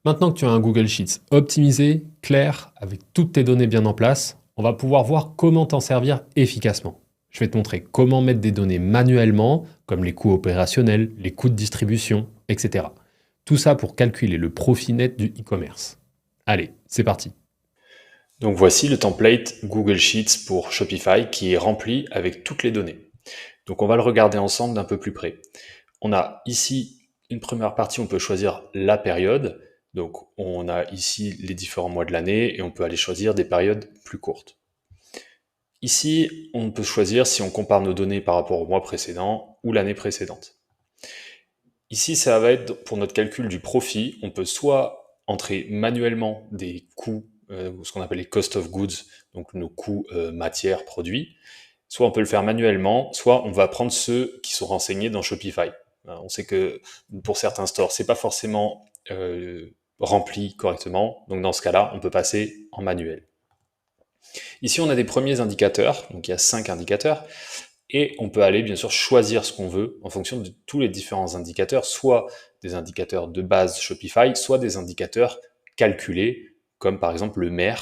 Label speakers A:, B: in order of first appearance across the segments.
A: Maintenant que tu as un Google Sheets optimisé, clair, avec toutes tes données bien en place, on va pouvoir voir comment t'en servir efficacement. Je vais te montrer comment mettre des données manuellement, comme les coûts opérationnels, les coûts de distribution, etc. Tout ça pour calculer le profit net du e-commerce. Allez, c'est parti.
B: Donc voici le template Google Sheets pour Shopify qui est rempli avec toutes les données. Donc on va le regarder ensemble d'un peu plus près. On a ici une première partie, on peut choisir la période. Donc on a ici les différents mois de l'année et on peut aller choisir des périodes plus courtes. Ici, on peut choisir si on compare nos données par rapport au mois précédent ou l'année précédente. Ici, ça va être pour notre calcul du profit. On peut soit entrer manuellement des coûts, ce qu'on appelle les cost of goods, donc nos coûts matières, produits. Soit on peut le faire manuellement, soit on va prendre ceux qui sont renseignés dans Shopify. On sait que pour certains stores, c'est pas forcément rempli correctement. Donc dans ce cas-là, on peut passer en manuel. Ici, on a des premiers indicateurs. Donc il y a 5 indicateurs. Et on peut aller bien sûr choisir ce qu'on veut en fonction de tous les différents indicateurs, soit des indicateurs de base Shopify, soit des indicateurs calculés, comme par exemple le MER,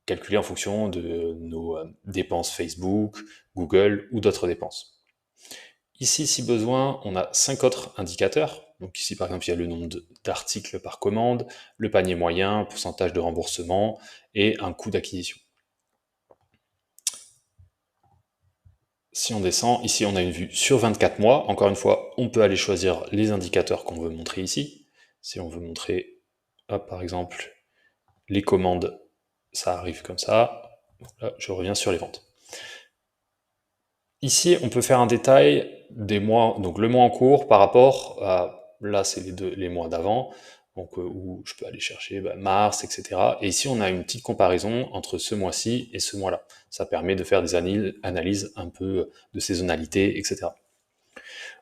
B: calculé en fonction de nos dépenses Facebook, Google ou d'autres dépenses. Ici, si besoin, on a 5 autres indicateurs. Donc ici, par exemple, il y a le nombre d'articles par commande, le panier moyen, pourcentage de remboursement et un coût d'acquisition. Si on descend, ici on a une vue sur 24 mois. Encore une fois, on peut aller choisir les indicateurs qu'on veut montrer ici. Si on veut montrer, hop, par exemple, les commandes, ça arrive comme ça. Là, je reviens sur les ventes. Ici, on peut faire un détail des mois, donc le mois en cours par rapport à, là c'est les mois d'avant, donc où je peux aller chercher mars, etc. Et ici, on a une petite comparaison entre ce mois-ci et ce mois-là. Ça permet de faire des analyses un peu de saisonnalité, etc.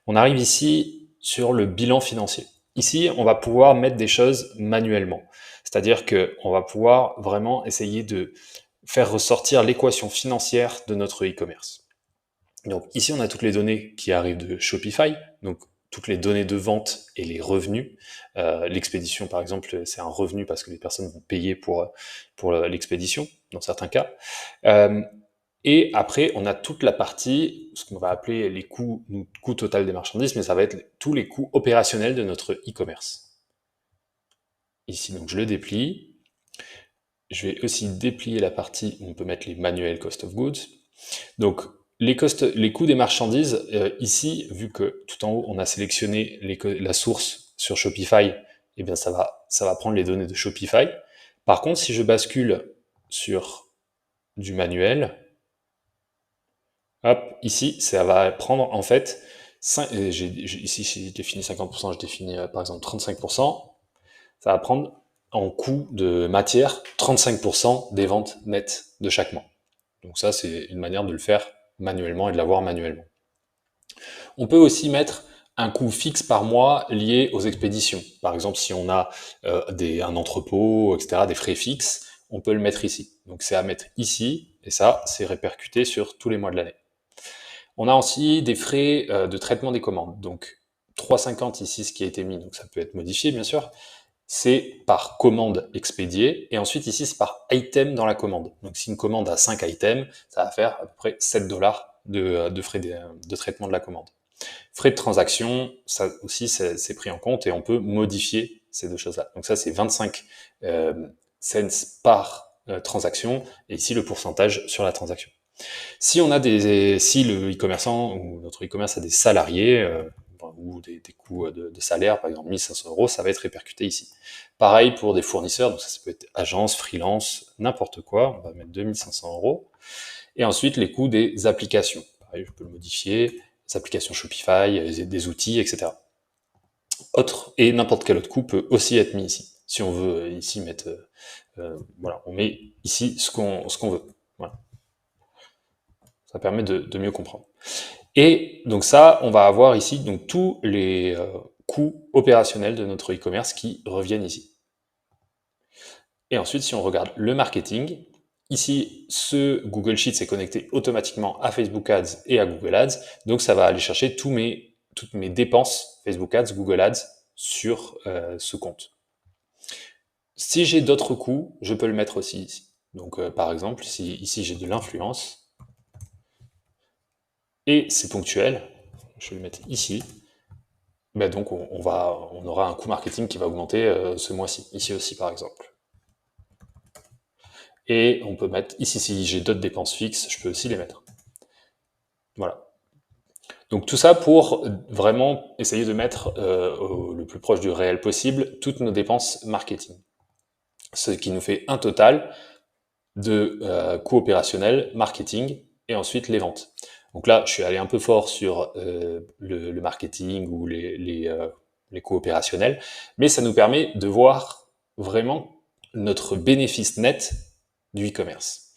B: On arrive ici sur le bilan financier. Ici, on va pouvoir mettre des choses manuellement. C'est-à-dire qu'on va pouvoir vraiment essayer de faire ressortir l'équation financière de notre e-commerce. Donc ici, on a toutes les données qui arrivent de Shopify, donc toutes les données de vente et les revenus. L'expédition, par exemple, c'est un revenu parce que les personnes vont payer pour l'expédition, dans certains cas. Euh, et après, on a toute la partie, ce qu'on va appeler les coûts, coût total des marchandises, mais ça va être tous les coûts opérationnels de notre e-commerce. Ici, donc je le déplie. Je vais aussi déplier la partie où on peut mettre les manuels cost of goods. Donc, les coûts des marchandises, ici, vu que tout en haut, on a sélectionné la source sur Shopify, eh bien, ça va prendre les données de Shopify. Par contre, si je bascule sur du manuel, hop, ici, ça va prendre en fait, ici j'ai défini 50%, je définis par exemple 35%, ça va prendre en coût de matière 35% des ventes nettes de chaque mois. Donc ça, c'est une manière de le faire manuellement et de l'avoir manuellement. On peut aussi mettre un coût fixe par mois lié aux expéditions. Par exemple, si on a un entrepôt, etc., des frais fixes, on peut le mettre ici. Donc c'est à mettre ici, et ça, c'est répercuté sur tous les mois de l'année. On a aussi des frais de traitement des commandes. Donc 3,50 ici, ce qui a été mis, donc ça peut être modifié bien sûr, c'est par commande expédiée, et ensuite ici c'est par item dans la commande. Donc si une commande a 5 items, ça va faire à peu près 7 dollars de frais de traitement de la commande. Frais de transaction, ça aussi c'est pris en compte et on peut modifier ces deux choses-là. Donc ça c'est 25 cents par transaction, et ici le pourcentage sur la transaction. Si si le e-commerçant ou notre e-commerce a des salariés ou des coûts de salaire, par exemple 1500 euros, ça va être répercuté ici. Pareil pour des fournisseurs, donc ça peut être agence, freelance, n'importe quoi, on va mettre 2500 euros. Et ensuite les coûts des applications. Pareil, je peux le modifier, des applications Shopify, des outils, etc. Et n'importe quel autre coût peut aussi être mis ici. Si on veut ici mettre, voilà, on met ici ce qu'on veut. Voilà. Ça permet de mieux comprendre. Et donc ça, on va avoir ici donc tous les coûts opérationnels de notre e-commerce qui reviennent ici. Et ensuite, si on regarde le marketing, ici, ce Google Sheets est connecté automatiquement à Facebook Ads et à Google Ads. Donc ça va aller chercher toutes mes dépenses Facebook Ads, Google Ads sur ce compte. Si j'ai d'autres coûts, je peux le mettre aussi ici. Donc par exemple, si ici j'ai de l'influence, et c'est ponctuel, je vais le mettre ici, ben donc on aura un coût marketing qui va augmenter ce mois-ci, ici aussi par exemple. Et on peut mettre, ici si j'ai d'autres dépenses fixes, je peux aussi les mettre. Voilà. Donc tout ça pour vraiment essayer de mettre le plus proche du réel possible toutes nos dépenses marketing. Ce qui nous fait un total de coûts opérationnels, marketing, et ensuite les ventes. Donc là, je suis allé un peu fort sur le marketing ou les coûts opérationnels, mais ça nous permet de voir vraiment notre bénéfice net du e-commerce.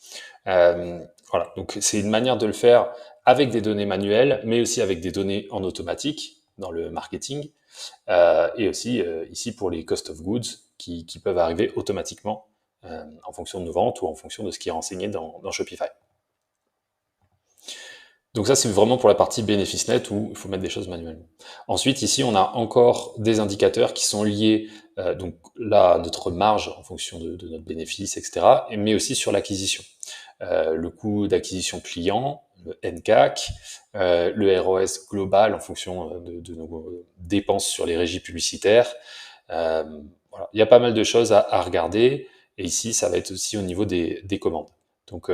B: Voilà, donc c'est une manière de le faire avec des données manuelles, mais aussi avec des données en automatique dans le marketing, et aussi ici pour les cost of goods qui peuvent arriver automatiquement en fonction de nos ventes ou en fonction de ce qui est renseigné dans Shopify. Donc ça, c'est vraiment pour la partie bénéfice net où il faut mettre des choses manuellement. Ensuite, ici, on a encore des indicateurs qui sont liés, donc là, à notre marge en fonction de notre bénéfice, etc., mais aussi sur l'acquisition. Le coût d'acquisition client, le NCAC, le ROS global en fonction de nos dépenses sur les régies publicitaires. Voilà. Il y a pas mal de choses à regarder. Et ici, ça va être aussi au niveau des commandes. Donc,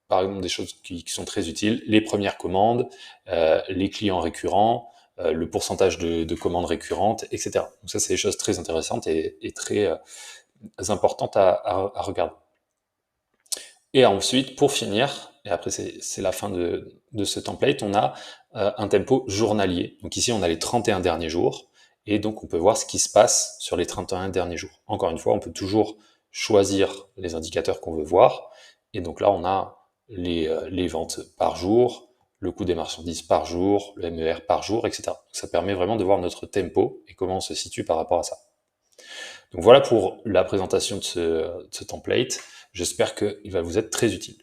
B: par exemple, des choses qui sont très utiles, les premières commandes, les clients récurrents, le pourcentage de commandes récurrentes, etc. Donc ça, c'est des choses très intéressantes et très importantes à regarder. Et ensuite, pour finir, et après c'est la fin de ce template, on a un tempo journalier. Donc ici, on a les 31 derniers jours, et donc on peut voir ce qui se passe sur les 31 derniers jours. Encore une fois, on peut toujours choisir les indicateurs qu'on veut voir, et donc là, on a les ventes par jour, le coût des marchandises par jour, le MER par jour, etc. Donc ça permet vraiment de voir notre tempo et comment on se situe par rapport à ça. Donc voilà pour la présentation de ce template. J'espère qu'il va vous être très utile.